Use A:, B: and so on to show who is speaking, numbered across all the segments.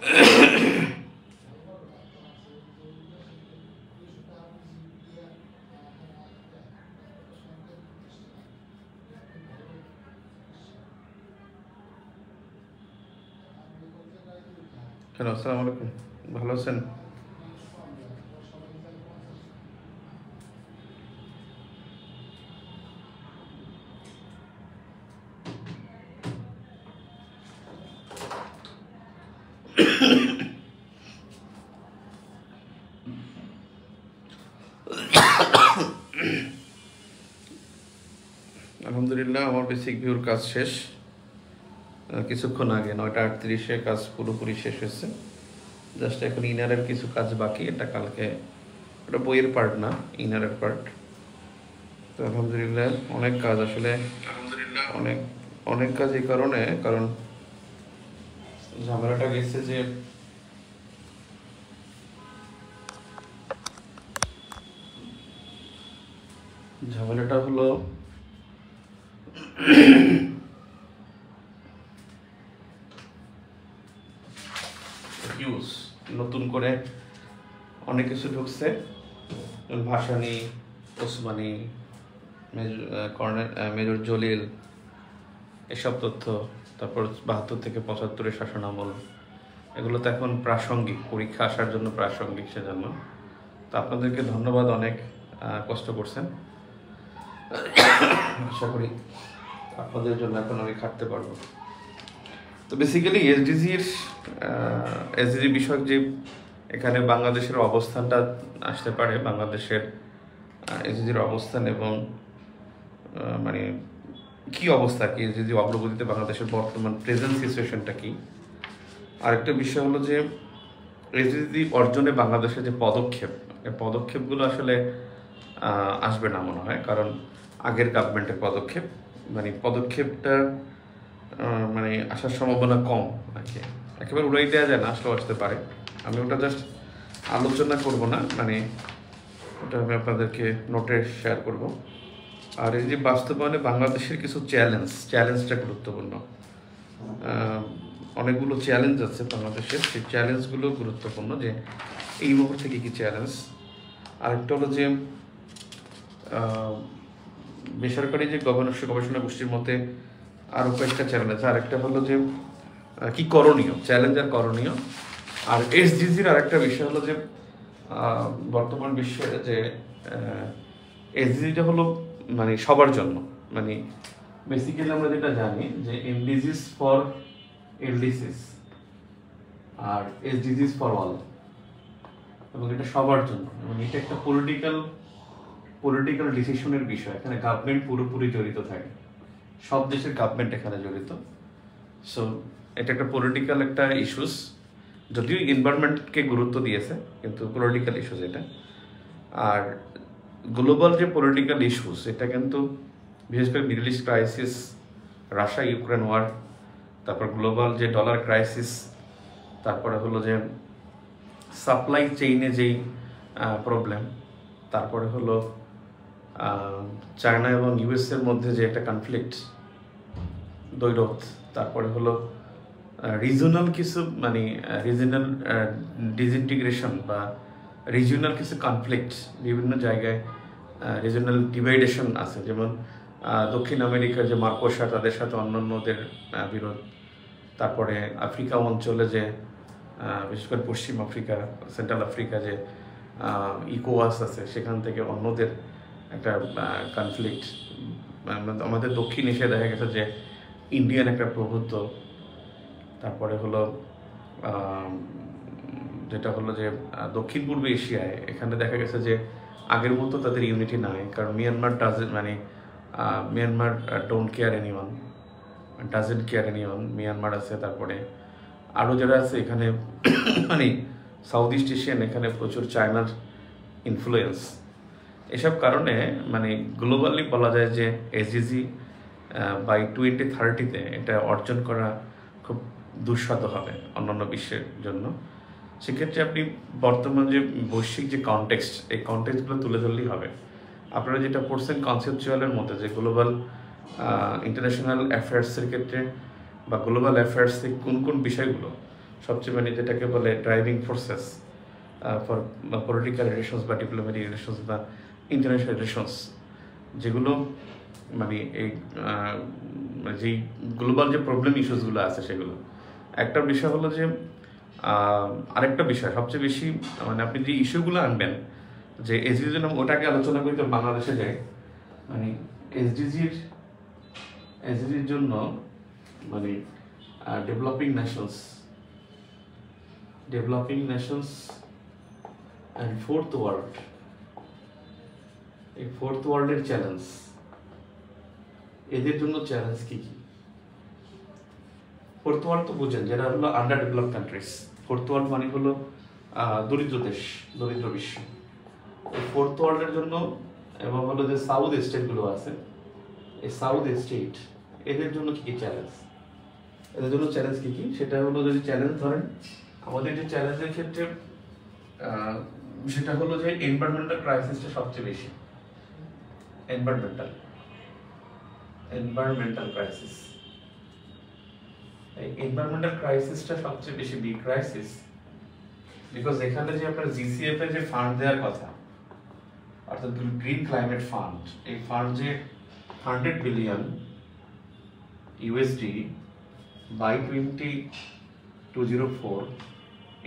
A: Hello, আসসালামু আলাইকুম। ভালো আছেন? আলহামদুলিল্লাহ, আমার বেসিক ভিউর কাজ শেষ কিছুক্ষণ আগে 9টা 38-এ কাজ পুরোপুরি শেষ হয়েছে। জাস্ট এখন ইনারের কিছু কাজ বাকি, এটা কালকে, এটা বইয়ের পার্ট না, ইনারের পার্ট। তো আলহামদুলিল্লাহ অনেক কাজ, আসলে অনেক অনেক কাজ এই কারণে, কারণ ঝামেলাটা গেছে যে ঝামেলাটা হলো ইউজ নতুন করে অনেক কিছু ঢুকছে, ভাসানী, ওসমানী, মেজর জলিল, এসব তথ্য, তারপর 72 থেকে 75-এর শাসনামল, এগুলো তো এখন প্রাসঙ্গিক, পরীক্ষা আসার জন্য প্রাসঙ্গিক, সেজন্য তো আপনাদেরকে ধন্যবাদ, অনেক কষ্ট করছেন। আশা করি আপনাদের জন্য এখন আমি খাটতে পারবো। তো বেসিক্যালি এসডিজি বিষয়ক যে এখানে বাংলাদেশের অবস্থানটা আসতে পারে, বাংলাদেশের এসডিজির অবস্থান এবং মানে কি অবস্থা, কি এসডিজি অগ্রগতিতে বাংলাদেশের বর্তমান প্রেজেন্ট সিচুয়েশনটা কি। আরেকটা বিষয় হলো যে এসডিজি অর্জনে বাংলাদেশের যে পদক্ষেপ, এই পদক্ষেপগুলো আসলে আসবে না মনে হয়, কারণ আগের গভর্নমেন্টের পদক্ষেপ, মানে পদক্ষেপটা মানে আসার সম্ভাবনা কম নাকি, একেবারে উড়াই দেওয়া যায় না, আসলেও আসতে পারে। আমি ওটা জাস্ট আলোচনা করব না, মানে ওটা আমি আপনাদেরকে নোটে শেয়ার করব। আর এই যে বাস্তবায়নে বাংলাদেশের কিছু চ্যালেঞ্জটা গুরুত্বপূর্ণ। অনেকগুলো চ্যালেঞ্জ আছে বাংলাদেশের, সেই চ্যালেঞ্জগুলো গুরুত্বপূর্ণ, যে এই মুহূর্তে কী কী চ্যালেঞ্জ। আরেকটা হলো যে বেসরকারি যে গবেষণা গোষ্ঠীর মধ্যে আরও কয়েকটা চ্যালেঞ্জ আছে। আরেকটা হলো যে কি করণীয়, চ্যালেঞ্জ আর করণীয়। আর এসডিজির আরেকটা বিষয় হলো যে বর্তমান বিশ্বে যে এসডিজিটা হলো মানে সবার জন্য, মানে বেসিক্যালি আমরা যেটা জানি যে এমডিজিস ফর এলডিসিস আর এসডিজিস ফর অল, এবং এটা সবার জন্য, এবং এটা একটা পলিটিক্যাল ডিসিশনের বিষয়। এখানে গভর্নমেন্ট পুরোপুরি জড়িত থাকে, সব দেশের গভর্নমেন্ট এখানে জড়িত। সো এটা একটা পলিটিক্যাল একটা ইস্যুস, যদিও এনভায়রনমেন্টকে গুরুত্ব দিয়েছে, কিন্তু পলিটিক্যাল ইস্যুস এটা। আর গ্লোবাল যে পলিটিক্যাল ইস্যুস, এটা কিন্তু বিশেষ করে Middle East crisis, Russia Ukraine war, তারপর গ্লোবাল যে ডলার ক্রাইসিস, তারপরে হলো যে সাপ্লাই চেইনে যেই প্রবলেম, তারপরে হলো চায়না এবং ইউএসের মধ্যে যে একটা কনফ্লিক্ট, দ্বৈরথ, তারপরে হলো রিজনাল কিছু মানে রিজনাল ডিসইন্টিগ্রেশন বা রিজিওনাল কিছু কনফ্লিক্ট, বিভিন্ন জায়গায় রিজনাল ডিভাইডেশন আছে, যেমন দক্ষিণ আমেরিকার যে মার্কোসা, তাদের সাথে অন্যান্যদের বিরোধ, তারপরে আফ্রিকা অঞ্চলে যে বিশেষ করে পশ্চিম আফ্রিকা, সেন্ট্রাল আফ্রিকা যে ইকোওয়াস আছে, সেখান থেকে অন্যদের একটা কনফ্লিক্ট। আমাদের দক্ষিণ এশিয়ায় দেখা গেছে যে ইন্ডিয়ান একটা প্রভুত্ব। তারপরে হলো যেটা হলো যে দক্ষিণ পূর্ব এশিয়ায়, এখানে দেখা গেছে যে আগের মতো তাদের ইউনিটি নাই, কারণ Myanmar don't care anyone, doesn't care anyone, Myanmar আছে, তারপরে আরও যারা আছে এখানে মানে সাউথ ইস্ট এশিয়ান, এখানে প্রচুর চায়নার ইনফ্লুয়েন্স। এসব কারণে মানে গ্লোবালি বলা যায় যে এসডিজি বাই 2030-তে এটা অর্জন করা খুব দুঃসাধ্য হবে অন্যান্য বিশ্বের জন্য। সেক্ষেত্রে আপনি বর্তমান যে বৈশ্বিক যে কনটেক্সট, এই কনটেক্সটগুলো তুলে ধরলেই হবে। আপনারা যেটা পড়ছেন কনসেপচুয়ালের মধ্যে, যে গ্লোবাল ইন্টারন্যাশনাল অ্যাফেয়ার্সের ক্ষেত্রে বা গ্লোবাল অ্যাফেয়ার্সে কোন কোন বিষয়গুলো সবচেয়ে মানে যেটাকে বলে driving forces for political relations বা ডিপ্লোম্যাটিক রিলেশনস বা ইন্টারন্যাশনাল রিলেশনস, যেগুলো মানে এই যেই গ্লোবাল যে প্রবলেম ইস্যুসগুলো আছে সেগুলো। একটা বিষয় হলো যে আরেকটা বিষয় সবচেয়ে বেশি মানে আপনি যে ইস্যুগুলো আনবেন, যে এসডিজি ওটাকে আলোচনা করি তো বাংলাদেশে যায় মানে এসডিজির জন্য মানে developing Nations and fourth world, এই ফোর্থ ওয়ার্ল্ডের চ্যালেঞ্জ, এদের জন্য চ্যালেঞ্জ কি কি? ফোর্থ ওয়ার্ল্ড তো বুঝেন যেটা হলো under develop countries. Fourth world মানে হলো দরিদ্র দেশ, দরিদ্র বিশ্ব। এই ফোর্থ ওয়ার্ল্ডের জন্য এবং হলো যে সাউথ স্টেটগুলো আছে, এই সাউথ স্টেট এদের জন্য কি কি চ্যালেঞ্জ, এদের জন্য চ্যালেঞ্জ কি কি? সেটা হলো যদি চ্যালেঞ্জ ধরেন আমাদের যে চ্যালেঞ্জের ক্ষেত্রে সেটা হলো যে এনভায়রনমেন্টাল ক্রাইসিসটা সবচেয়ে বেশি। এনভায়রনমেন্টাল ক্রাইসিস, এই এনভায়রনমেন্টাল ক্রাইসিসটা সবচেয়ে বেশি বিগ ক্রাইসিস, বিকজ এখানে যে আপনার জিসিএফ এর যে ফান্ড দেওয়ার কথা, অর্থাৎ গ্রিন ক্লাইমেট ফান্ড, এই ফান্ড যে 100 বিলিয়ন ইউএসডি বাই 2024,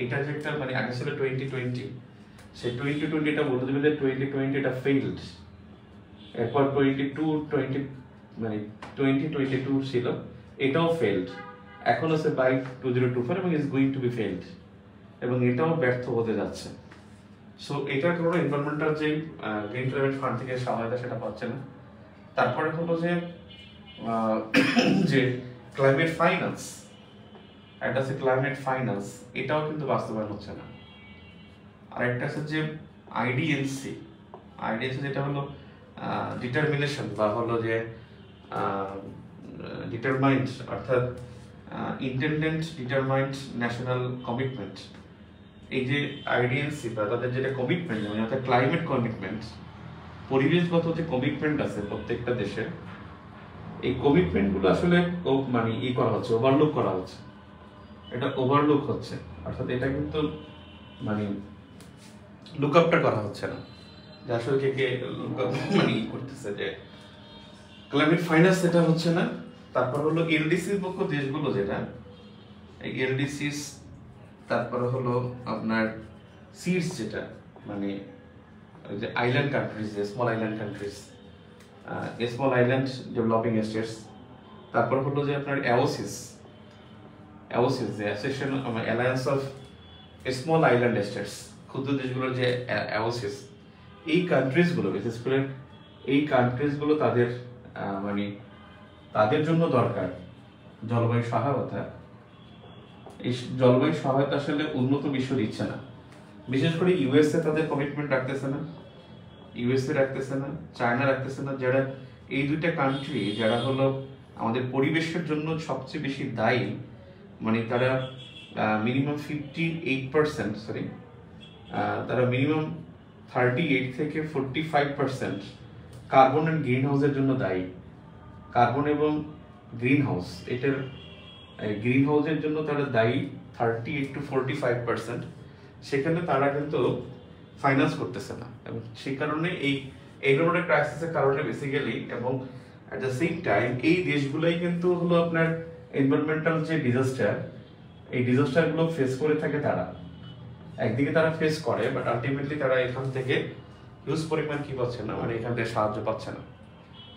A: এটা যে একটা মানে আগে ছিল 2020, সেই 2020 এটা বলতে দেবে যে 2020 এটা ফেইলড, এরপর 2022 ছিল, এটাও ফেইলড, এখন আছে বাই 2024 এবং is going to be failed, এবং এটাও ব্যর্থ হতে যাচ্ছে। সো এটার কোনো এনভায়রনমেন্টাল যে গ্রিন ক্লাইমেট ফান্ড থেকে সহায়তা সেটা পাচ্ছে না। তারপরে হলো যে ক্লাইমেট ফাইন্যান্স, একটা আছে ক্লাইমেট ফাইন্যান্স, এটাও কিন্তু বাস্তবায়ন হচ্ছে না। আর একটা আছে যে আইডিএলসি যেটা হলো ডিটারমিনেশন বা হলো যে ডিটারমাইন্ড, অর্থাৎ ইন্টেন্ডেন্ট ডিটারমাইন্ড ন্যাশনাল কমিটমেন্ট। এই যে আইডিএলসি বা তাদের যেটা কমিটমেন্ট, মানে অর্থাৎ ক্লাইমেট কমিটমেন্ট, পরিবেশগত যে কমিটমেন্ট আছে প্রত্যেকটা দেশের, এই কমিটমেন্টগুলো আসলে মানে করা হচ্ছে, ওভারলুক করা হচ্ছে, এটা ওভারলুক হচ্ছে, অর্থাৎ এটা কিন্তু মানে লুক আপটা করা হচ্ছে না যে আসলে কে মানে করতেছে যে ক্লাইমেট ফাইন্যান্স, এটা হচ্ছে না। তারপর হলো এলডিসির পক্ষ দেশগুলো যেটা, এই এলডিসিস, তারপর হলো আপনার সিডস যেটা মানে যে আইল্যান্ড কান্ট্রিজ, যে small island countries, small island developing states, তারপর হলো যে আপনার অ্যাওসিস যে association alliance of small island states, ক্ষুদ্র দেশগুলোর যে অ্যাওসিস, এই কান্ট্রিজগুলো বিশেষ করে এই কান্ট্রিজগুলো তাদের মানে তাদের জন্য দরকার জলবায়ু সহায়তা। এই জলবায়ু সহায়তা আসলে উন্নত বিশ্ব দিচ্ছে না, বিশেষ করে ইউএসএ তাদের কমিটমেন্ট রাখতেছে না, চায়না রাখতেছে না, যারা এই দুইটা কান্ট্রি যারা হলো আমাদের পরিবেশের জন্য সবচেয়ে বেশি দায়ী, মানে তারা মিনিমাম 58%, তারা মিনিমাম 38 থেকে 45% কার্বন অ্যান্ড গ্রিন হাউসের জন্য দায়ী। কার্বন এবং গ্রিন হাউস, এটার গ্রিন হাউসের জন্য তারা দায়ী 38 to 45%, সেখানে তারা কিন্তু ফাইন্যান্স করতেছে না, এবং সেই কারণে এই ধরনের ক্রাইসিসের কারণে বেসিক্যালি, এবং অ্যাট দ্য সেম টাইম এই দেশগুলোই কিন্তু হলো আপনার এনভায়রনমেন্টাল যে ডিজাস্টার, এই ডিজাস্টারগুলো ফেস করে থাকে। তারা একদিকে তারা ফেস করে, বাট আলটিমেটলি তারা এখান থেকে হিউজ পরিমাণ কি পাচ্ছে না, মানে এখান থেকে সাহায্য পাচ্ছে না।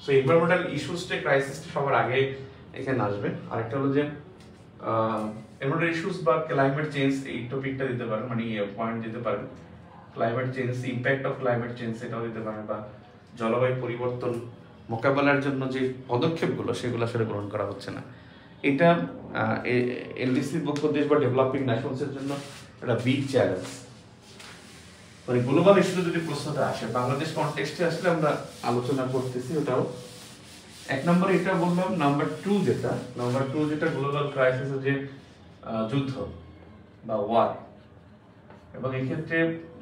A: সো এনভায়রনমেন্টাল ইস্যুসটা, ক্রাইসিসটা সবার আগে এখানে আসবে। আরেকটা হলো যে এনভায়রনমেন্টাল ইস্যুস বা ক্লাইমেট চেঞ্জ, এই টপিকটা দিতে পারেন, মানে পয়েন্ট দিতে পারেন। Climate change, impact of climate change, এটাও দিতে পারেন, বা জলবায়ু পরিবর্তন মোকাবেলার জন্য যে পদক্ষেপগুলো সেগুলো আসলে গ্রহণ করা হচ্ছে না। এটা এলডিসির পক্ষ দেশ বা ডেভেলপিং নেশনসের জন্য একটা বিগ চ্যালেঞ্জ। মানে গ্লোবাল ইস্যুতে যদি প্রশ্নটা আসে, বাংলাদেশ কনটেক্সটে আসলে আমরা আলোচনা করতেছি, ওটাও এক নম্বরে এটা বললাম। নাম্বার টু যেটা গ্লোবাল ক্রাইসিসের যে যুদ্ধ বা ওয়ার, এবং এই ক্ষেত্রে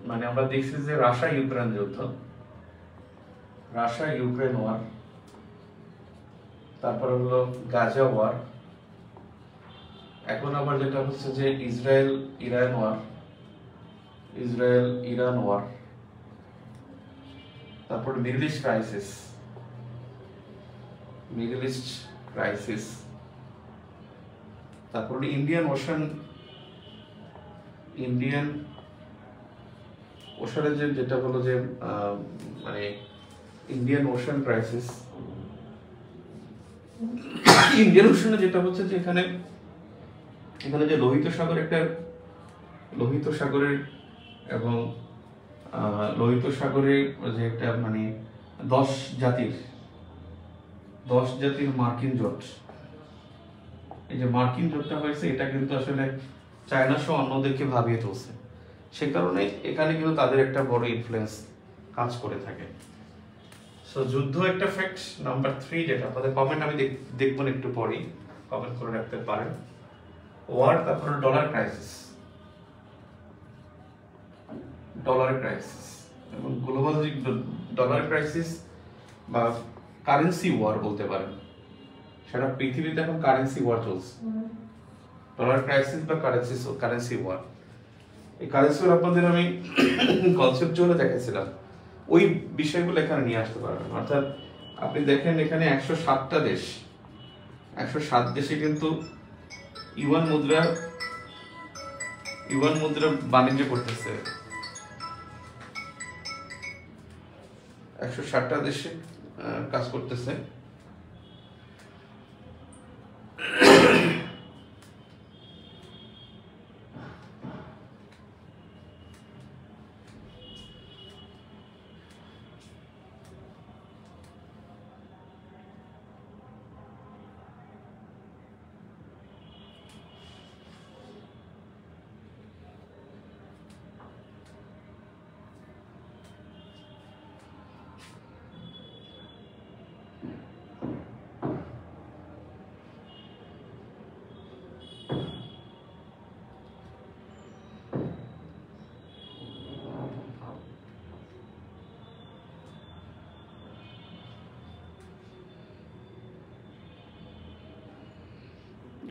A: মানে আমরা দেখছি যে রাশিয়া ইউক্রেন যুদ্ধ, ওয়ার, তারপর হলো গাজা ওয়ার, এখন আবার যেটা হচ্ছে যে ইসরায়েল ইরান ওয়ার, তারপর মিডল ইস্ট ক্রাইসিস, তারপর ইন্ডিয়ান ওশানে যেটা হলো যে মানে Indian ocean crisis. Indian Oshane যেটা হচ্ছে যে এখানে যে লোহিত সাগরের এবং লোহিত সাগরের যে একটা মানে 10 জাতির মার্কিন জোট, এই যে মার্কিন জোটটা হয়েছে এটা কিন্তু আসলে চায়না সহ অন্যদেরকে ভাবিয়ে তুলছে, সে কারণে এখানে কিন্তু তাদের একটা বড় ইনফ্লুয়েন্স কাজ করে থাকে। সো যুদ্ধ একটা ফ্যাক্ট। নাম্বার 3 যেটা আপনাদের কমেন্ট আমি দেখবো না, একটু পরেই কমেন্ট করে রাখতে পারেন। ওয়ার, তারপরে ডলার ক্রাইসিস এবং গ্লোবাল ডলার ক্রাইসিস বা কারেন্সি ওয়ার বলতে পারেন, সারা পৃথিবীতে এখন কারেন্সি ওয়ার চলছে। ডলার ক্রাইসিস বা কারেন্সি ওয়ার, এই কারেন্সি ওয়ার আপনাদের আমি কনসেপচুয়ালি দেখাইছিলাম, ওই বিষয়গুলো এখানে নিয়ে আসতে পারবেন। অর্থাৎ আপনি দেখেন এখানে 107টা দেশ, 107 দেশে কিন্তু ইউয়ান মুদ্রা বাণিজ্য করতেছে। 107টা দেশে কাজ করতেছে।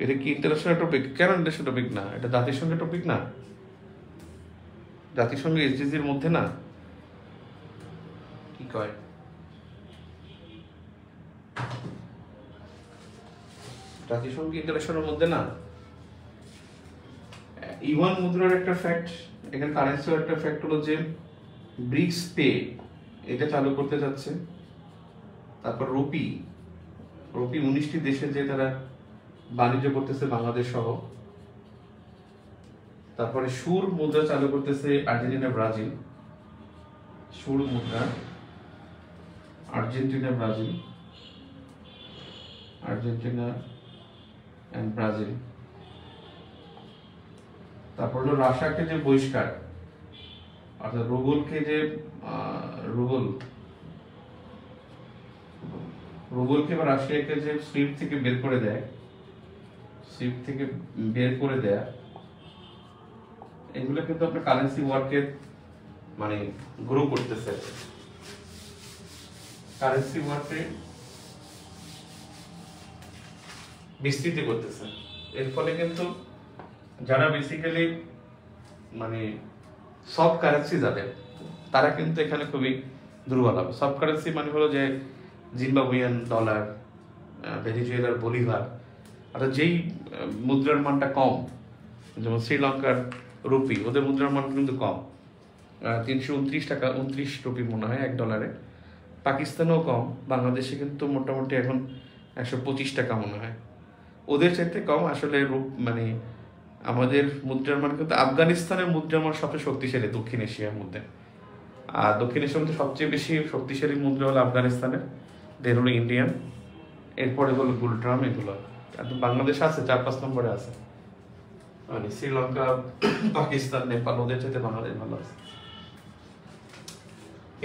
A: এটা কি ইন্টারন্যাশনাল টপিক? কেন ইন্টারন্যাশনাল টপিক না? এটা জাতিসংঘের টপিক না? জাতিসংঘ এসডিজির মধ্যে না? কি কয়? জাতিসংঘ ইন্টারন্যাশনাল মধ্যে না? ইউয়ান মুদ্রার একটা ফ্যাক্ট, এখানে কারেন্সির একটা ফ্যাক্ট হলো যে ব্রিক্স পে এটা চালু করতে যাচ্ছে। তারপর রুপি 19টি দেশে যে তারা বাণিজ্য করতেছে বাংলাদেশ সহ। তারপরে সুর মুদ্রা চালু করতেছে আর্জেন্টিনা ব্রাজিল, সুর মুদ্রা আর্জেন্টিনা এন্ড ব্রাজিল। তারপর হলো রাশিয়াকে যে বহিষ্কার, অর্থাৎ রুবলকে বা রাশিয়াকে যে সুইফট থেকে বের করে দেয়া, এগুলো কিন্তু আপনার কারেন্সি ওয়ারকে মানে গ্রো করতেছে, কারেন্সি ওয়ারকে বিস্তৃত করতেছে। এর ফলে কিন্তু যারা বেসিক্যালি মানে সব কারেন্সি যাদের, তারা কিন্তু এখানে খুবই দুর্বল হবে। সব কারেন্সি মানে হলো যে জিম্বাবুইয়ান ডলার, ভেনেজুয়েলার বলিভার, অর্থাৎ যেই মুদ্রার মানটা কম, যেমন শ্রীলঙ্কার রুপি, ওদের মুদ্রার মান কিন্তু কম, 329 রুপি মনে হয় $1। পাকিস্তানেও কম, বাংলাদেশে কিন্তু মোটামুটি এখন 125 টাকা মনে হয়, ওদের চাইতে কম। আসলে মানে আমাদের মুদ্রার মান কিন্তু, আফগানিস্তানের মুদ্রার মান সবচেয়ে শক্তিশালী দক্ষিণ এশিয়ার মধ্যে, আর দক্ষিণ এশিয়ার মধ্যে সবচেয়ে বেশি শক্তিশালী মুদ্রা হলো আফগানিস্তানের, দেন হলো ইন্ডিয়ান, এরপরে হলো গুলট্রাম। এগুলো বাংলাদেশ আছে 4-5 নম্বরে আছে, মানে শ্রীলঙ্কা, পাকিস্তান, নেপাল, ওদের চাইতে বাংলাদেশ ভালো আছে।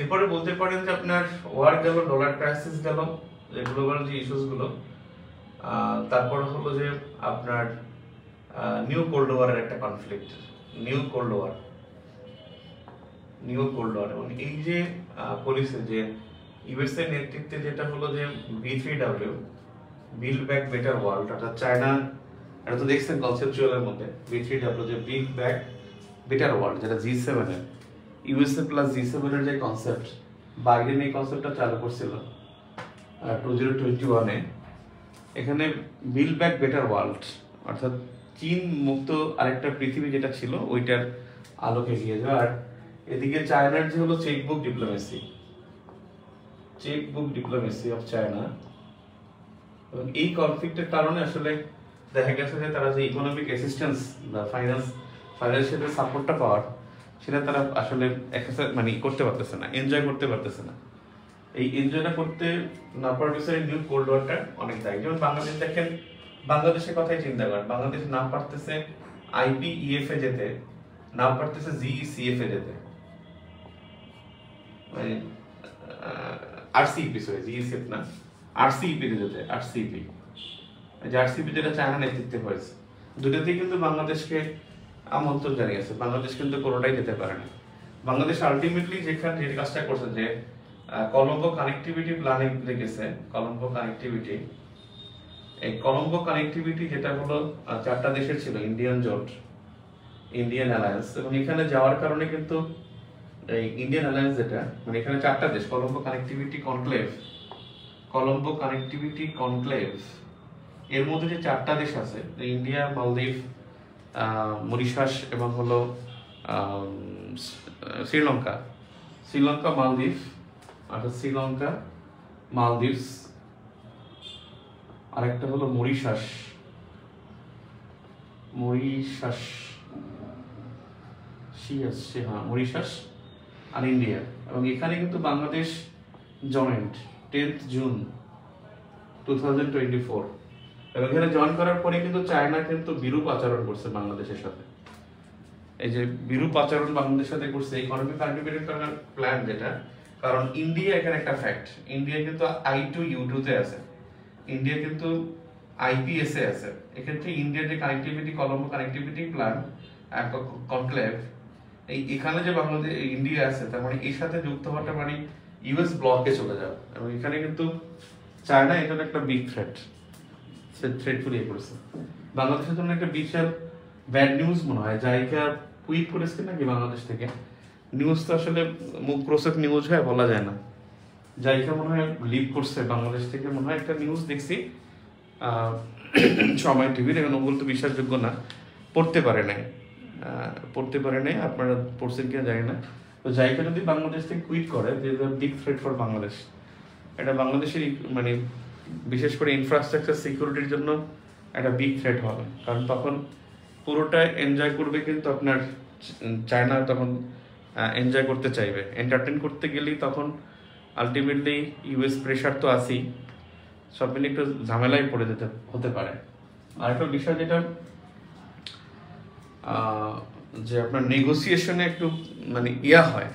A: এরপরে বলতে পারেন যে আপনার ওয়ার গেল, ডলার ক্রাইসিস গেল, গ্লোবাল যে ইস্যুস গুলো, তারপর হলো যে আপনার নিউ কোল্ড ওয়ারের একটা কনফ্লিক্ট, নিউ কোল্ড ওয়ার। এবং এই যে পলিসি যে ইউএসএ নেতৃত্বে যেটা হলো যে B3W, build back better world, অর্থাৎ এটা তো দেখছেন কনসেপচুয়ালের মধ্যে B3W যে বিগ ব্যাক বেটার ওয়ার্ল্ড, যেটা G7 এর ইউএসএ প্লাস G7 এর যে কনসেপ্ট, বাইডেন এই কনসেপ্টটা চালু করছিল 2021-এ। এখানে বিল্ড ব্যাক বেটার ওয়ার্ল্ড অর্থাৎ চীন মুক্ত আরেকটা পৃথিবী যেটা ছিল ওইটার আলোকে এগিয়ে যাওয়া। আর এদিকে চায়নার যে হলো চেকবুক ডিপ্লোমেসি অফ চায়না, এবং এই কনফ্লিক্টের কারণে আসলে দেখা গেছে যে তারা যে ইকোনমিক অ্যাসিস্ট্যান্স বা ফাইন্যান্সিয়াল সাপোর্টটা পাওয়ার, সেটা তারা আসলে মানে করতে পারতেছে না, এনজয় করতে পারতেছে না। এই এনজয়টা করতে না পারার পিছনে নিউ কোল্ড ওয়ারটা অনেক দায়ী। যেমন বাংলাদেশ দেখেন, বাংলাদেশের কথাই চিন্তা করেন, বাংলাদেশ না পারতেছে IPEF এ যেতে, না পারতেছে GECF এ যেতে, মানে RCEP, সরি GECF না, RCEP তে যেতে, RCEP যেটা চায়না নেতৃত্বে হয়েছে, দুটোতেই কিন্তু বাংলাদেশকে আমন্ত্রণ জানিয়েছে। বাংলাদেশ কিন্তু কোনোটাই যেতে পারে না। বাংলাদেশ আলটিমেটলি যে কাজটা করছে, যে কলম্বো কানেক্টিভিটি প্ল্যানে লিখেছে, কলম্বো কানেক্টিভিটি যেটা হলো 4টা দেশের ছিল, ইন্ডিয়ান জোট, ইন্ডিয়ান অ্যালায়েন্স, এবং এখানে যাওয়ার কারণে কিন্তু এই ইন্ডিয়ান অ্যালায়েন্স যেটা, মানে এখানে 4টা দেশ, কলম্বো কানেক্টিভিটি কনক্লেভ, এর মধ্যে যে 4টা দেশ আছে, ইন্ডিয়া, মালদ্বীপ, মরিশাস এবং হলো শ্রীলঙ্কা, মালদ্বীপ, আরেকটা হলো মরিশাস আর ইন্ডিয়া। এবং এখানে কিন্তু বাংলাদেশ জয়েন্ট 10th জুন 2024, এবং এখানে জয়েন করার পরে কিন্তু চায়না কিন্তু বিরূপ আচরণ করছে বাংলাদেশের সাথে। এই যে বিরূপ আচরণ বাংলাদেশের সাথে করছে, ইকোনমিক কানেক্টিভিটি প্ল্যান যেটা, কারণ ইন্ডিয়া এখানে একটা ফ্যাক্ট, ইন্ডিয়া কিন্তু I2U2 তে আছে, ইন্ডিয়া কিন্তু IPS এ আছে। এক্ষেত্রে ইন্ডিয়ার যে connectivity, Colombo connectivity plan conclave, এখানে যে বাংলাদেশ ইন্ডিয়া আছে, তার মানে এর সাথে যুক্ত হওয়াটা মানে US ব্লকে চলে যাবে। এবং এখানে কিন্তু চায়না এটা একটা বিগ থ্রেটফুল ইয়ে করেছে বাংলাদেশের জন্য। একটা বিশাল ব্যাড নিউজ মনে হয়, জায়গা টুইট করেছে নাকি বাংলাদেশ থেকে, নিউজ তো আসলে মুখ প্রসেস নিউজ হয়, বলা যায় না, জায়গা মনে হয় লিভ করছে বাংলাদেশ থেকে, মনে হয় একটা নিউজ দেখছি সময় টিভির, এখন ওগুলো তো বিশ্বাসযোগ্য না, পড়তে পারে নাই, আপনারা পড়ছেন কিনা জানি না। তো জায়গা যদি বাংলাদেশ থেকে কুইট করে, বিগ থ্রেট ফর বাংলাদেশ, এটা বাংলাদেশের মানে বিশেষ করে ইনফ্রাস্ট্রাকচার সিকিউরিটির জন্য একটা বিগ থ্রেট হবে। কারণ তখন পুরোটা এনজয় করবে কিন্তু আপনার চায়না, তখন এনজয় করতে চাইবে, এন্টারটেন করতে গেলেই তখন আলটিমেটলি US প্রেশার তো আছেই, সব মিলে একটু ঝামেলায় পড়ে হতে পারে। আর একটা বিষয় যেটা যে আপনার নেগোসিয়েশনে একটু মানে হয়,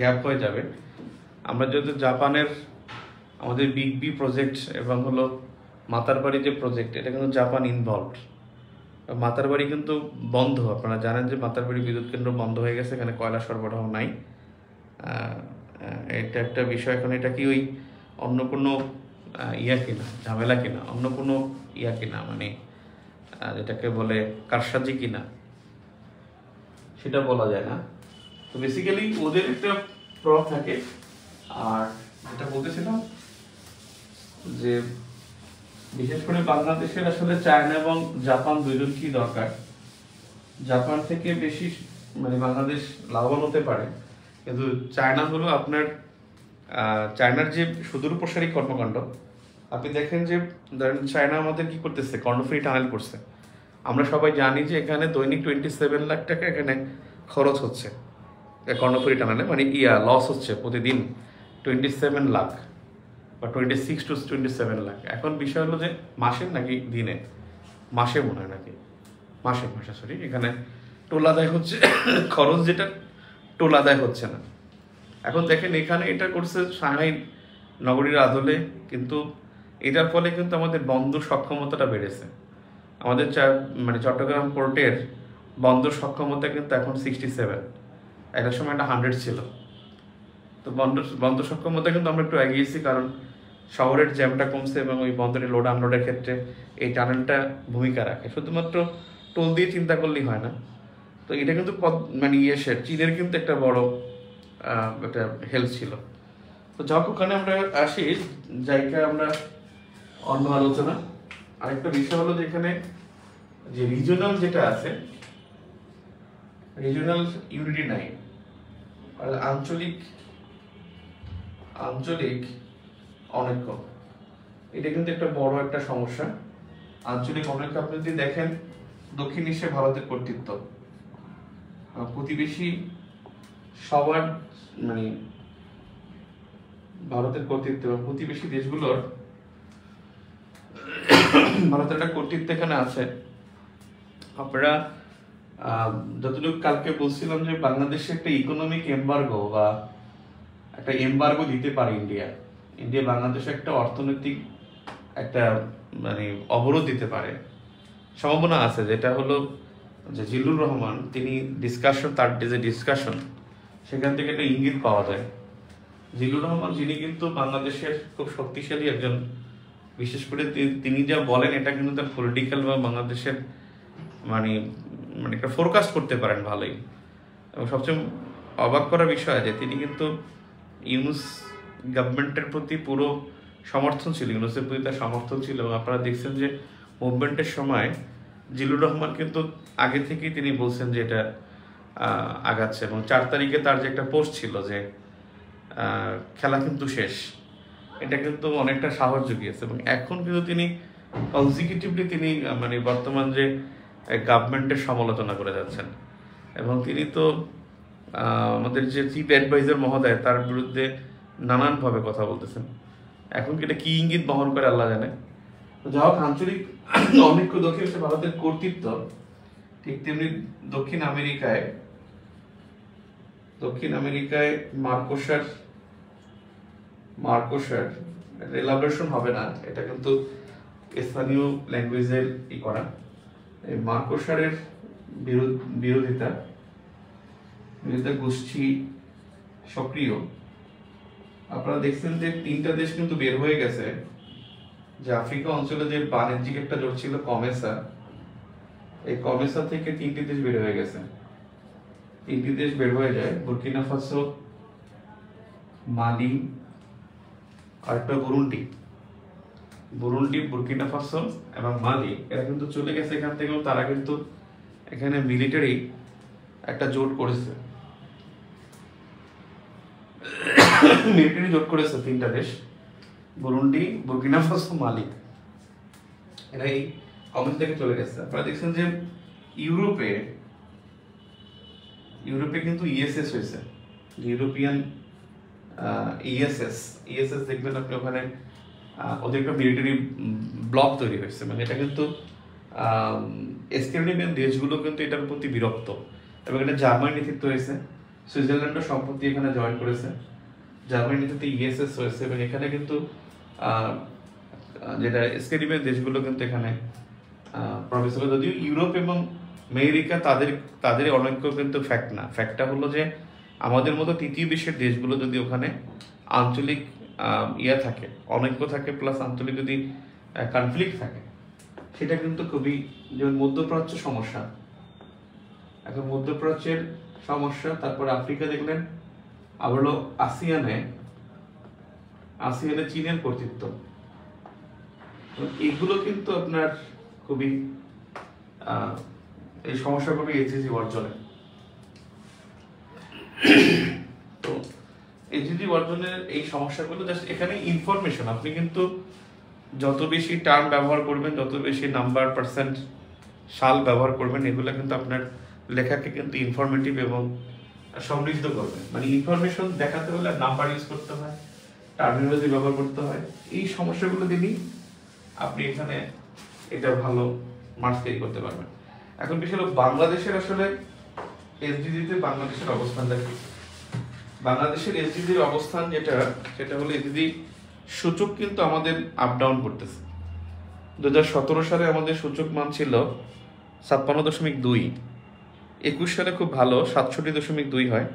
A: গ্যাপ হয়ে যাবে। আমরা যেহেতু জাপানের আমাদের বি প্রজেক্ট এবং হলো মাতারবাড়ি যে প্রজেক্ট, এটা কিন্তু জাপান ইনভলভড। মাতারবাড়ি কিন্তু বন্ধ, আপনারা জানেন যে মাতারবাড়ি বিদ্যুৎ কেন্দ্র বন্ধ হয়ে গেছে, এখানে কয়লা সরবরাহ নাই। এটা একটা বিষয়। এখন এটা কি ওই অন্য কোনো কিনা, ঝামেলা কিনা, অন্য কোনো কিনা, মানে যেটাকে বলে কারসাজি কিনা, সেটা বলা যায় না। তো বেসিক্যালি ওদের একটা প্রভাব থাকে। আর যেটা বলতেছিলাম যে বিশেষ করে বাংলাদেশের আসলে চায়না এবং জাপান দুইজন কি দরকার, জাপান থেকে বেশি মানে বাংলাদেশ লাভবান হতে পারে, কিন্তু চায়না হলো আপনার চায়নার যে সুদূর প্রসারী কর্মকাণ্ড। আপনি দেখেন যে ধরেন চায়না আমাদের কি করতেছে, কর্ণফুলী টানেল করছে। আমরা সবাই জানি যে এখানে দৈনিক 27 লাখ টাকা এখানে খরচ হচ্ছে কর্ণফুলী টানেলে, মানে লস হচ্ছে প্রতিদিন 27 লাখ বা 26 to 27 লাখ। এখন বিষয় হলো যে মাসের নাকি দিনে, মাসে মনে হয় নাকি মাসে সরি, এখানে টোল আদায় হচ্ছে, খরচ যেটা টোল আদায় হচ্ছে না। এখন দেখেন এখানে এটা করছে সাংহাই নগরীর আদলে, কিন্তু এটার ফলে কিন্তু আমাদের বন্দর সক্ষমতাটা বেড়েছে। আমাদের মানে চট্টগ্রাম পোর্টের বন্দর সক্ষমতা কিন্তু এখন 67, একটা সময় এটা 100 ছিল। তো বন্দর সক্ষমতা কিন্তু আমরা একটু এগিয়েছি, কারণ শহরের জ্যামটা কমছে এবং ওই বন্দরে লোড আনলোডের ক্ষেত্রে এই টানেলটা ভূমিকা রাখে। শুধুমাত্র টোল দিয়ে চিন্তা করলেই হয় না। তো এটা কিন্তু মানে চীনের কিন্তু একটা বড় একটা হেল্প ছিল। তো যাক, ওখানে আমরা আসি, জায়গা আমরা অন্য আলোচনা। আরেকটা বিষয় হলো যে এখানে যে রিজিওনাল যেটা আছে, রিজিওনাল ইউনিটি নাই, আর আঞ্চলিক অনৈক্য, এটা কিন্তু একটা বড় একটা সমস্যা। আঞ্চলিক অনৈক্য আপনি যদি দেখেন, দক্ষিণ এশিয়া ভারতের কর্তৃত্ব, প্রতিবেশী সবার মানে ভারতের কর্তৃত্ব এবং প্রতিবেশী দেশগুলোর ভারতের একটা কর্তৃত্ব এখানে আছে। আপনারা যতটুকু কালকে বলছিলাম যে বাংলাদেশে একটা ইকোনমিক এমবার্গো বা একটা এমবার্গো দিতে পারে ইন্ডিয়া বাংলাদেশে একটা অর্থনৈতিক একটা মানে অবরোধ দিতে পারে, সম্ভাবনা আছে। যেটা হলো যে জিল্লুর রহমান তিনি তার যে ডিসকাশন, সেখান থেকে একটা ইঙ্গিত পাওয়া যায়। জিল্লুর রহমান যিনি কিন্তু বাংলাদেশের খুব শক্তিশালী একজন, বিশেষ করে তিনি যা বলেন এটা কিন্তু তার পলিটিক্যাল বা বাংলাদেশের মানে মানে একটা ফোরকাস্ট করতে পারেন ভালোই। এবং সবচেয়ে অবাক করার বিষয় যে তিনি কিন্তু ইউনুস গভর্নমেন্টের প্রতি পুরো সমর্থন ছিল, ইউনুসের প্রতি তার সমর্থন ছিল। এবং আপনারা দেখছেন যে মুভমেন্টের সময় জিল্লুর রহমান কিন্তু আগে থেকেই তিনি বলছেন যে এটা আগাচ্ছে। এবং 4 তারিখে তার যে একটা পোস্ট ছিল যে খেলা কিন্তু শেষ, এটা কিন্তু অনেকটা সাহস জুগিয়েছে। এবং এখন কিন্তু তিনি কনজিকিউটিভলি তিনি মানে বর্তমান যে গভর্নমেন্টের সমালোচনা করে যাচ্ছেন। এবং তিনি তো আমাদের যে চিফ অ্যাডভাইজার মহোদয় তার বিরুদ্ধে নানানভাবে কথা বলতেছেন। এখন এটা কি ইঙ্গিত বহন করে আল্লাহ জানে। যা হোক, আঞ্চলিক অনৈক্য দক্ষিণ এশিয়া ভারতের কর্তৃত্ব, ঠিক তেমনি দক্ষিণ আমেরিকায় মার্কোসার এলাবোরেশন হবে না, এটা কিন্তু স্থানীয় ল্যাঙ্গুয়েজের করা। এই মার্কোসারের বিরোধিতা গোষ্ঠী সক্রিয়। আপনারা দেখছেন যে 3টা দেশ কিন্তু বের হয়ে গেছে, যে আফ্রিকা অঞ্চলে যে বাণিজ্যিক একটা জোট ছিল কমেসা, এই কমেসা থেকে 3টি দেশ বের হয়ে গেছে। 3টি দেশ বের হয়ে যায়, বুর্কিনা ফাসো, মালি আর একটা বুরুন্ডি, বুর্কিনা ফাসো এবং মালি, এরা কিন্তু চলে গেছে এখান থেকে। তারা কিন্তু এখানে মিলিটারি একটা জোট করেছে, মিলিটারি জোট করেছে 3টা দেশ, বুরুন্ডি, বুর্কিনা ফাসো, মালি, এরা এই কমেন্ট থেকে চলে গেছে। আপনারা দেখছেন যে ইউরোপে কিন্তু ইএসএস হয়েছে, ইউরোপিয়ান ইএসএস দেখবেন আপনি, ওখানে ওদের একটা মিলিটারি ব্লক তৈরি হয়েছে। মানে এটা কিন্তু স্ক্যান্ডিনেভিয়ান দেশগুলো কিন্তু এটার প্রতি বিরক্ত। এবং এটা জার্মানি নেতৃত্ব হয়েছে, সুইজারল্যান্ডও সম্প্রতি এখানে জয়েন করেছে, জার্মানি নেতৃত্বে ইএসএস হয়েছে। এবং এখানে কিন্তু যেটা স্ক্যান্ডিনেভিয়ান দেশগুলো কিন্তু এখানে প্রবেশ করে। যদিও ইউরোপ এবং আমেরিকা তাদের অনৈক্য কিন্তু ফ্যাক্ট না, ফ্যাক্টটা হলো যে আমাদের মতো তৃতীয় বিশ্বের দেশগুলো যদি ওখানে আঞ্চলিক থাকে, অনৈক্য থাকে, প্লাস আঞ্চলিক যদি কনফ্লিক্ট থাকে, সেটা কিন্তু খুবই, যেমন মধ্যপ্রাচ্য সমস্যা, এখন মধ্যপ্রাচ্যের সমস্যা, তারপর আফ্রিকা দেখলেন, আবার হলো আসিয়ানে চীনের কর্তৃত্ব, এগুলো কিন্তু আপনার খুবই এই সমস্যাগুলো এইচএসি অর্জনে। তো এইচএসি অর্জনের এই সমস্যাগুলো জাস্ট এখানে ইনফরমেশন, আপনি কিন্তু যত বেশি টার্ম ব্যবহার করবেন, যত বেশি নাম্বার, পার্সেন্ট, সাল ব্যবহার করবেন, এগুলো কিন্তু আপনার লেখাকে কিন্তু ইনফরমেটিভ এবং সমৃদ্ধ করবে। মানে ইনফরমেশন দেখাতে হলে নাম্বার ইউজ করতে হয়, টার্মিনোলজি ব্যবহার করতে হয়, এই সমস্যাগুলো দিলেই আপনি এখানে এটা ভালো মার্কস ক্যারি করতে পারবেন। এখন বিষয় হলো বাংলাদেশের আসলে এসডিজিতে বাংলাদেশের অবস্থানটা কি? বাংলাদেশের এসডিজির অবস্থান সেটা হলো এসডিজি সূচক কিন্তু আমাদের আপ ডাউন করতেছে। 2017 সালে আমাদের সূচক মান ছিল 56.2, 21 সালে খুব ভালো 67.2 হয়,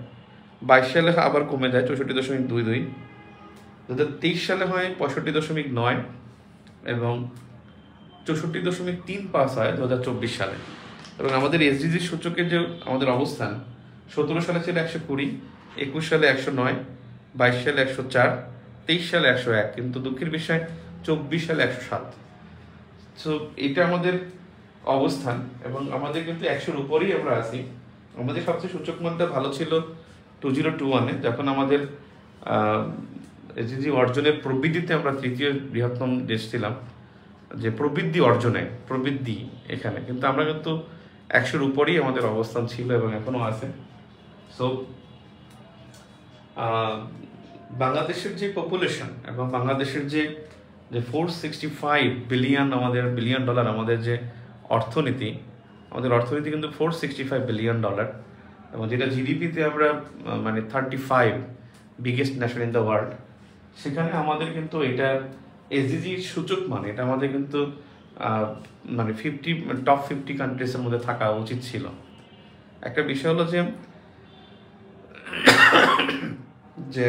A: 22 সালে আবার কমে যায় 64.22, 2023 সালে হয় 65.9 এবং 64.3 পাস হয় 2024 সালে। এবং আমাদের এসডিজি সূচকের যে আমাদের অবস্থান 17 সালে ছিল 120, 21 সালে 109, 22 সালে 104, 23 সালে 101, কিন্তু দুঃখের বিষয় 24 সালে 107। সো এটা আমাদের অবস্থান এবং আমাদের কিন্তু 100-র উপরেই আমরা আছি। আমাদের সবচেয়ে সূচক মানটা ভালো ছিল 2021-এ, যখন আমাদের এসডিজি অর্জনের প্রবৃদ্ধিতে আমরা তৃতীয় বৃহত্তম দেশ ছিলাম, যে প্রবৃদ্ধি এখানে কিন্তু আমরা কিন্তু 100-র উপরেই আমাদের অবস্থান ছিল এবং এখনো আছে। সো বাংলাদেশের যে পপুলেশন এবং বাংলাদেশের যে 465 বিলিয়ন ডলার আমাদের যে অর্থনীতি, আমাদের অর্থনীতি কিন্তু 465 বিলিয়ন ডলার, এবং যেটা জিডিপিতে আমরা মানে 35 biggest nation in the world, সেখানে আমাদের কিন্তু এটা এসডিজি সূচক মানে এটা আমাদের কিন্তু মানে টপ 50 কান্ট্রিজের মধ্যে থাকা উচিত ছিল। একটা বিষয় হলো যে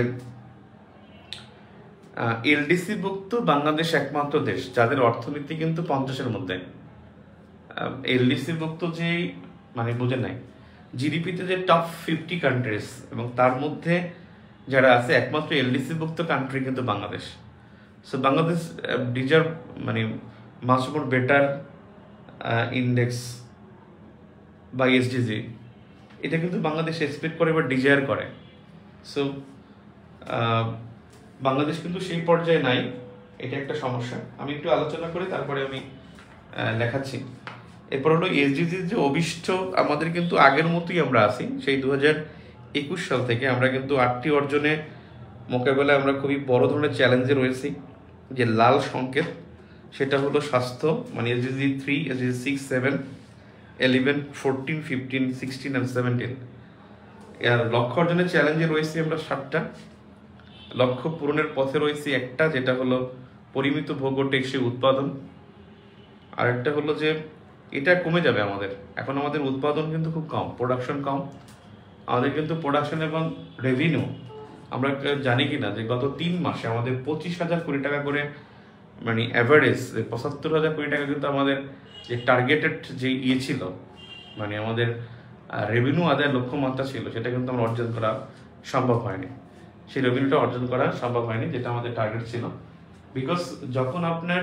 A: এলডিসি ভুক্ত বাংলাদেশ একমাত্র দেশ যাদের অর্থনীতি কিন্তু 50-এর মধ্যে। এলডিসি ভুক্ত যে মানে বুঝে নাই, জিডিপিতে যে টপ 50 কান্ট্রিজ এবং তার মধ্যে যারা আছে একমাত্র এলডিসি ভুক্ত কান্ট্রি কিন্তু বাংলাদেশ। সো বাংলাদেশ ডিজার্ভ মানে মাচ মোর বেটার ইন্ডেক্স বা এসডিজি, এটা কিন্তু বাংলাদেশ এক্সপেক্ট করে বা ডিজায়ার করে। সো বাংলাদেশ কিন্তু সেই পর্যায়ে নাই, এটা একটা সমস্যা। আমি একটু আলোচনা করে তারপরে আমি লেখাচ্ছি। এরপর হলো এসডিজির যে অভিষ্ট, আমাদের কিন্তু আগের মতোই আমরা আছি। সেই 2021 সাল থেকে আমরা কিন্তু 8টি অর্জনে মোকাবেলায় আমরা খুবই বড় ধরনের চ্যালেঞ্জে রয়েছি। যে লাল সংকেত সেটা হলো স্বাস্থ্য, মানে এসডিজি 3, এসডিজি 6, 7, 11, 14, 15, 16 and 17। এর লক্ষ্য অর্জনের চ্যালেঞ্জে রয়েছি আমরা 7টা, লক্ষ্য পূরণের পথে রয়েছে একটা, যেটা হলো পরিমিত ভোগ্য টেকসই উৎপাদন। আরেকটা হলো যে এটা কমে যাবে আমাদের, এখন আমাদের উৎপাদন কিন্তু খুব কম, প্রোডাকশন কম। আমাদের কিন্তু প্রোডাকশন এবং রেভিনিউ আমরা জানি কিনা যে গত 3 মাসে আমাদের 25,000 কোটি টাকা করে, মানে অ্যাভারেজ 75,000 কোটি টাকা কিন্তু আমাদের যে টার্গেটেড যে ছিল, মানে আমাদের রেভিনিউ আদায়ের লক্ষ্যমাত্রা ছিল, সেটা কিন্তু আমরা অর্জন করা সম্ভব হয়নি। সেই রেভিনিউটা অর্জন করা সম্ভব হয়নি যেটা আমাদের টার্গেট ছিল। বিকজ যখন আপনার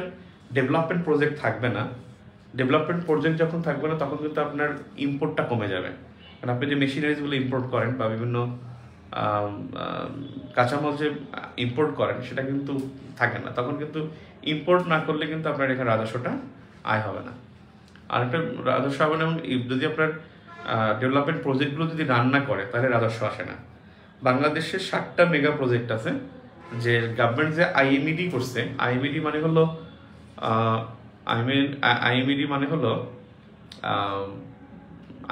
A: ডেভেলপমেন্ট প্রজেক্ট থাকবে না, যখন থাকবে না তখন কিন্তু আপনার ইম্পোর্টটা কমে যাবে। কারণ আপনি যে মেশিনারিজগুলো ইম্পোর্ট করেন বা বিভিন্ন কাঁচামাল যে ইম্পোর্ট করেন সেটা কিন্তু থাকে না, তখন কিন্তু ইম্পোর্ট না করলে কিন্তু আপনার এখানে রাজস্বটা আয় হবে না। আর একটা রাজস্ব হবে না, এবং যদি আপনার ডেভেলপমেন্ট প্রজেক্টগুলো যদি রান না করে তাহলে রাজস্ব আসে না। বাংলাদেশে 7টা মেগা প্রজেক্ট আছে যে গভর্নমেন্ট যে আইএমইডি করছে। আইএমইডি মানে হলো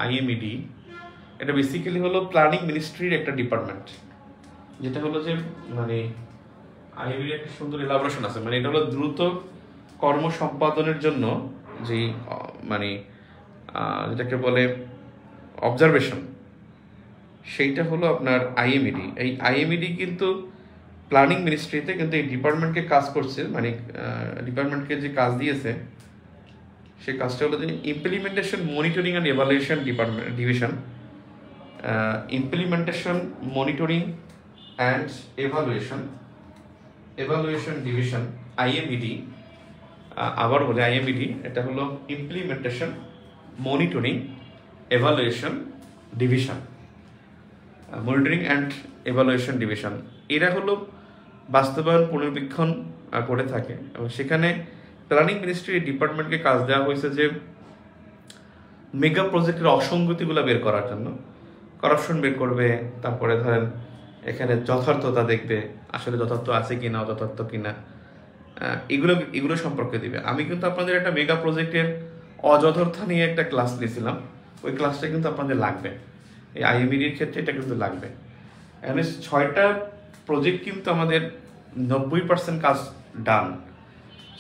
A: আইএমইডি এটা বেসিক্যালি হলো প্ল্যানিং মিনিস্ট্রির একটা ডিপার্টমেন্ট, যেটা হলো যে মানে আইএমইডি একটা সুন্দর এলাবোরেশন আছে, মানে এটা হলো দ্রুত কর্ম সম্পাদনের জন্য যে মানে যেটাকে বলে অবজারভেশন, সেইটা হলো আপনার আইএমইডি। এই আইএমইডি কিন্তু প্ল্যানিং মিনিস্ট্রিতে কিন্তু এই ডিপার্টমেন্টকে কাজ করছে, মানে ডিপার্টমেন্টকে যে কাজ দিয়েছে সেই কাজটা হলো যে implementation monitoring and evaluation division, implementation monitoring and evaluation division IMED. আবার বলে আইএমইডি এটা হলো implementation monitoring evaluation division, monitoring and evaluation division. এরা হলো বাস্তবায়ন পুনর্বীক্ষণ করে থাকে, এবং সেখানে প্ল্যানিং মিনিস্ট্রি ডিপার্টমেন্টকে কাজ দেওয়া হয়েছে যে মেগা প্রজেক্টের অসঙ্গতিগুলো বের করার জন্য, করাপশন বের করবে, তারপরে ধরেন এখানে যথার্থতা দেখবে, আসলে যথার্থ আছে কিনা অযথার্থ কিনা, এগুলো সম্পর্কে দিবে। আমি কিন্তু আপনাদের একটা মেগা প্রজেক্টের অযথার্থতা নিয়ে একটা ক্লাস নিয়েছিলাম, ওই ক্লাসটা কিন্তু আপনাদের লাগবে, এই আইএমইডির ক্ষেত্রে এটা কিন্তু লাগবে। এখানে 6টা প্রজেক্ট কিন্তু আমাদের 90% কাজ ডান,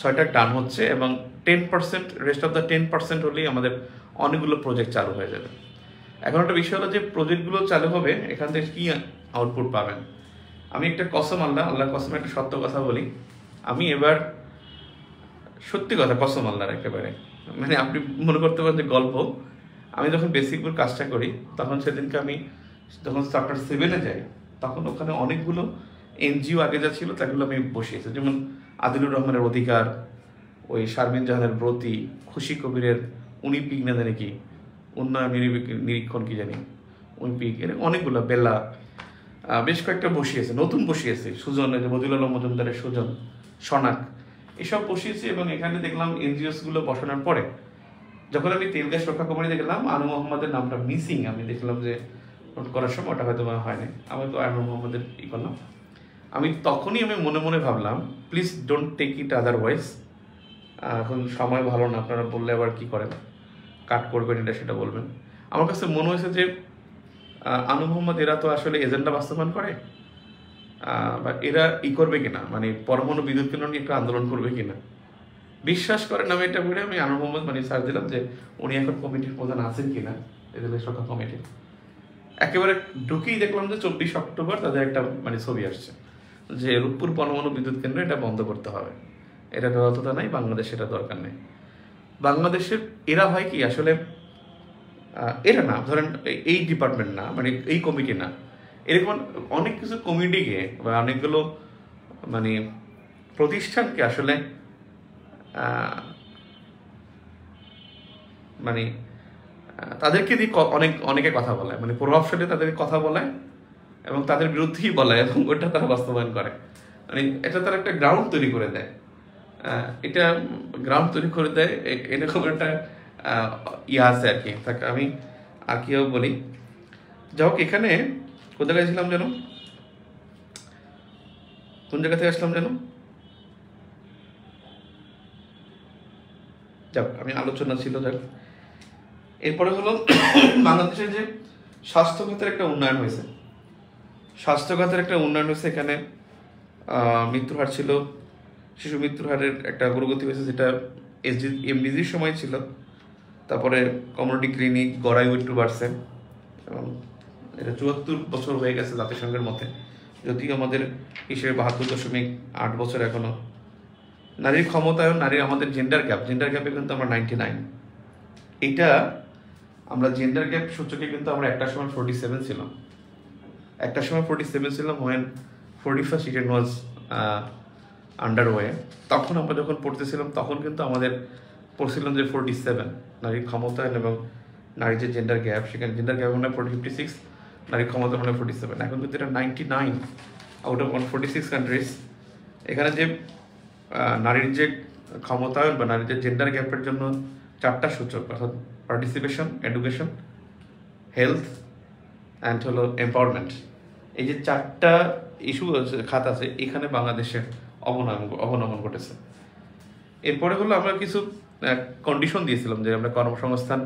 A: 6টা ডান হচ্ছে, এবং 10% রেস্ট অফ দ্য 10% হলেই আমাদের অনেকগুলো প্রজেক্ট চালু হয়ে যাবে। এখন একটা বিষয় হলো যে প্রজেক্টগুলো চালু হবে, এখান থেকে কি আউটপুট পাবেন। আমি একটা কসম, আল্লাহর কসম একটা সত্য কথা বলি, আমি এবার সত্যি কথা, কসম আল্লাহর একেবারে, মানে আপনি মনে করতে পারেন যে গল্প, আমি যখন বেসিকপুর কাজটা করি তখন সেদিনকে আমি যখন চ্যাপ্টার 7-এ যাই তখন ওখানে অনেকগুলো এনজিও আগে যা ছিল তাগুলো আমি বসিয়েছি, যেমন আদিলুর রহমানের অধিকার, ওই শারমিন জাহানের ব্রতী, খুশি কবিরের উনিপিক না জানি কি, উন্নয়ন নিরীক্ষণ কি জানি উনিপিক, এর অনেকগুলো, বেলা, বেশ কয়েকটা বসিয়েছে, নতুন বসিয়েছে, সুজন, মজিউল আলম মজুমদারের সুজন, সনাক, এসব বসিয়েছি। এবং এখানে দেখলাম এনজিওসগুলো বসানোর পরে যখন আমি তেল গ্যাস রক্ষা কোম্পানিতে গেলাম, আনু মোহাম্মদের নামটা মিসিং, আমি দেখলাম যে নোট করার সময় ওটা হয়তো হয়নি, আমি তো আনু মোহাম্মদের করলাম। আমি তখনই আমি মনে মনে ভাবলাম, please don't take it otherwise, এখন সময় ভালো না, আপনারা বললে আবার কি করেন, কাট করবেন এটা সেটা বলবেন। আমার কাছে মনে হয়েছে যে আনু মোহাম্মদ এরা তো আসলে এজেন্ডা বাস্তবায়ন করে, বা এরা করবে কিনা, মানে পরমাণু বিদ্যুৎ কেন্দ্র নিয়ে একটা আন্দোলন করবে কিনা, বিশ্বাস করেন আমি এটা বলে আমি আনু মোহাম্মদ মানে সার্চ দিলাম যে উনি এখন কমিটির প্রধান আছেন কিনা, এদের রক্ষা কমিটি, একেবারে ঢুকেই দেখলাম যে 24 অক্টোবর তাদের একটা মানে ছবি আসছে যে রূপপুর পরমাণু বিদ্যুৎ কেন্দ্র এটা বন্ধ করতে হবে, এটা ব্যবস্থা নাই, বাংলাদেশ এটা দরকার নেই। বাংলাদেশের এরা হয় কি আসলে, এরা না ধরেন এই ডিপার্টমেন্ট না, মানে এই কমিটি না, এরকম অনেক কিছু কমিটিকে বা অনেকগুলো মানে প্রতিষ্ঠানকে আসলে মানে তাদেরকে দিয়ে অনেকে কথা বলে, মানে প্রভাবশালী তাদের কথা বলে এবং তাদের বিরুদ্ধেই বলে এবং ওটা তারা বাস্তবায়ন করে, মানে এটা তারা একটা গ্রাউন্ড তৈরি করে দেয়, এটা গ্রাউন্ড তৈরি করে দেয়, এরকম একটা ইয়ে আছে আর কি। তাকে আমি আর কিও বলি, যাই হোক, এখানে কোথায় গেছিলাম যেন, কোন জায়গা থেকে আসলাম যেন, যাক আমি আলোচনা ছিল, যাক এরপরে হলো বাংলাদেশের যে স্বাস্থ্য খাতের একটা উন্নয়ন হয়েছে, স্বাস্থ্য খাতের একটা উন্নয়ন হয়েছে, এখানে মৃত্যুর হার ছিল, শিশু মৃত্যুর হারের একটা অগ্রগতি হয়েছে, যেটা এমডিজির সময় ছিল, তারপরে কমিউনিটি ক্লিনিক গড়াই একটু বাড়ছে, এবং এটা 74 বছর হয়ে গেছে জাতিসংঘের মতে, যদিও আমাদের হিসেবে 72.8 বছর এখনো। নারীর ক্ষমতায়ন, নারীর আমাদের জেন্ডার গ্যাপে কিন্তু আমরা 99, এইটা আমরা জেন্ডার গ্যাপ সূচকে কিন্তু আমরা একটা সময় 47 ছিলাম, একটা সময় 47 ছিলাম, when 41st Eden was underway, তখন আমরা যখন পড়তেছিলাম তখন কিন্তু আমাদের পড়ছিলাম যে 47 নারীর ক্ষমতায়ন এবং নারীর যে জেন্ডার গ্যাপ, সেখানে জেন্ডার গ্যাপ মনে হয় 56, নারীর ক্ষমতা মনে হয় 47, এখন কিন্তু এটা 99 আউট অফ 146 কান্ট্রিজ। এখানে যে নারীর যে ক্ষমতায়ন বা নারীর যে জেন্ডার গ্যাপের জন্য 4টা সূচক, অর্থাৎ পার্টিসিপেশন, এডুকেশন, হেলথ অ্যান্ড হলো এম্পাওয়ারমেন্ট, এই যে 4টা ইস্যু খাত আছে, এখানে বাংলাদেশের অবনমন ঘটেছে। এরপরে হলো আমরা কিছু কন্ডিশন দিয়েছিলাম যে আমরা কর্মসংস্থান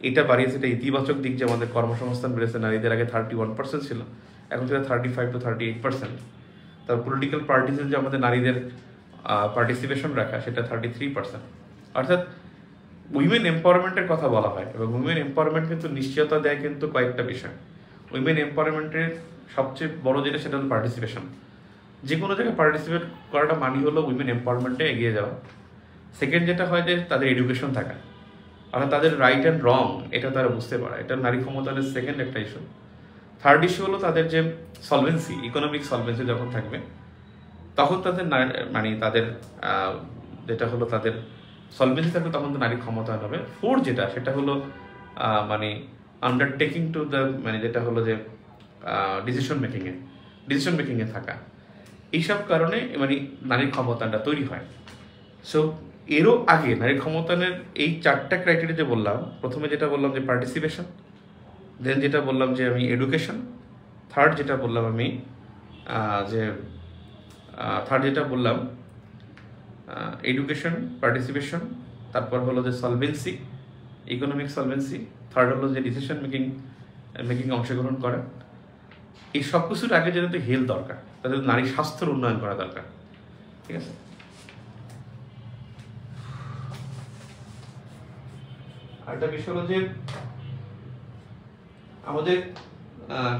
A: এটা বাড়িয়েছে, এটা ইতিবাচক দিক যে আমাদের কর্মসংস্থান বেড়েছে, নারীদের আগে 31% ছিল, এখন সেটা 35 to 38%। তার পলিটিক্যাল পার্টিসে যে আমাদের নারীদের পার্টিসিপেশন রাখা, সেটা 33%। অর্থাৎ উইমেন এম্পাওয়ারমেন্টের কথা বলা হয়, এবং উইমেন এম্পাওয়ারমেন্ট কিন্তু নিশ্চয়তা দেয় কিন্তু কয়েকটা বিষয়। উইমেন এম্পাওয়ারমেন্টের সবচেয়ে বড় যেটা, সেটা হলো পার্টিসিপেশন। যে কোনো জায়গায় পার্টিসিপেট করাটা মানে হলো উইমেন এম্পাওয়ারমেন্টে এগিয়ে যাওয়া। সেকেন্ড যেটা হয় যে তাদের এডুকেশন থাকা, অর্থাৎ তাদের রাইট অ্যান্ড রং এটা তারা বুঝতে পারে, এটা নারী ক্ষমতায়নের সেকেন্ড একটা ইস্যু। থার্ড ইস্যু হলো তাদের যে সলভেন্সি, ইকোনমিক সলভেন্সি যখন থাকবে তখন তাদের মানে তাদের যেটা হলো তাদের সলভেন্সি থাকবে, তখন তো নারী ক্ষমতায়ন হবে। ফোর্থ যেটা, সেটা হলো মানে আন্ডারটেকিং টু দ্য, মানে যেটা হলো যে ডিসিশন মেকিংয়ে থাকা, এইসব কারণে মানে নারীর ক্ষমতায়নটা তৈরি হয়। সো এরও আগে নারীর ক্ষমতায়নের এই 4টা ক্রাইটেরিয়া যে বললাম, প্রথমে যেটা বললাম যে পার্টিসিপেশন, দেন যেটা বললাম যে আমি এডুকেশন, থার্ড যেটা বললাম আমি এডুকেশন, পার্টিসিপেশন, তারপর হলো যে সলভেন্সি, ইকোনমিক সলভেন্সি, থার্ড হলো যে ডিসিশন মেকিং অংশগ্রহণ করা। এই সব কিছুর আগে যেটা হেলথ দরকার, তাদের নারী স্বাস্থ্যের উন্নয়ন করা দরকার, ঠিক আছে। আরেকটা বিষয় হলো যে আমাদের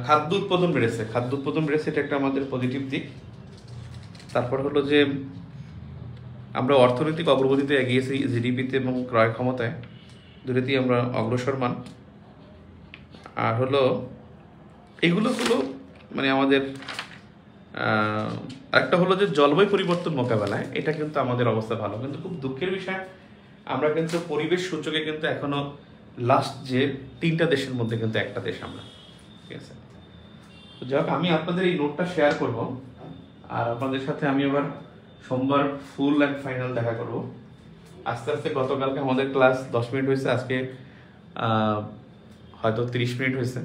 A: খাদ্য উৎপাদন বেড়েছে, এটা একটা আমাদের পজিটিভ দিক। তারপর হলো যে আমরা অর্থনৈতিক অগ্রগতিতে এগিয়েছি, জিডিপিতে এবং ক্রয় ক্ষমতায় দুটোতেই আমরা অগ্রসরমান। আর হলো এগুলো হলো মানে আমাদের একটা হলো যে জলবায়ু পরিবর্তন মোকাবেলায় এটা কিন্তু আমাদের অবস্থা ভালো, কিন্তু খুব দুঃখের বিষয় আমরা কিন্তু পরিবেশ সূচকে কিন্তু এখনো লাস্ট যে 3টা দেশের মধ্যে কিন্তু একটা দেশ আমরা, ঠিক আছে। তো যাই হোক, আমি আপনাদের এই নোটটা শেয়ার করব, আর আপনাদের সাথে আমি আবার সোমবার ফুল অ্যান্ড ফাইনাল দেখা করব। আস্তে আস্তে গতকালকে আমাদের ক্লাস 10 মিনিট হয়েছে, আজকে হয়তো 30 মিনিট হয়েছে।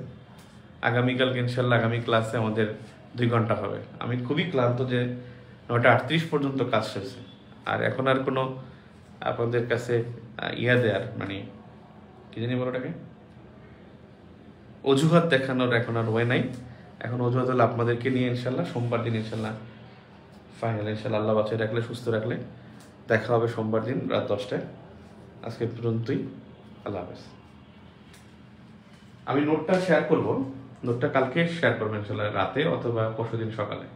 A: আগামীকালকে ইনশাল্লাহ আগামী ক্লাসে আমাদের 2 ঘন্টা হবে। আমি খুবই ক্লান্ত যে 9:38 পর্যন্ত কাজ শেষে, আর এখন আর কোনো আপনাদের কাছে দেওয়ার মানে কি জানি বলো ওটাকে, অজুহাত দেখানোর এখন আর ওয়ে নাই। এখন অজুহাত হলো আপনাদেরকে নিয়ে ইনশাল্লাহ সোমবার দিন ইনশাল্লাহ ফাইনাল, ইনশাল্লাহ আল্লাহ বাঁচিয়ে রাখলে, সুস্থ রাখলে দেখা হবে সোমবার দিন রাত 10টায়। আজকে পর্যন্তই, আল্লাহ হাফেজ। আমি নোটটা শেয়ার করব, নোটটা কালকে শেয়ার করবো ইনশাল্লাহ রাতে অথবা পরশুদিন সকালে।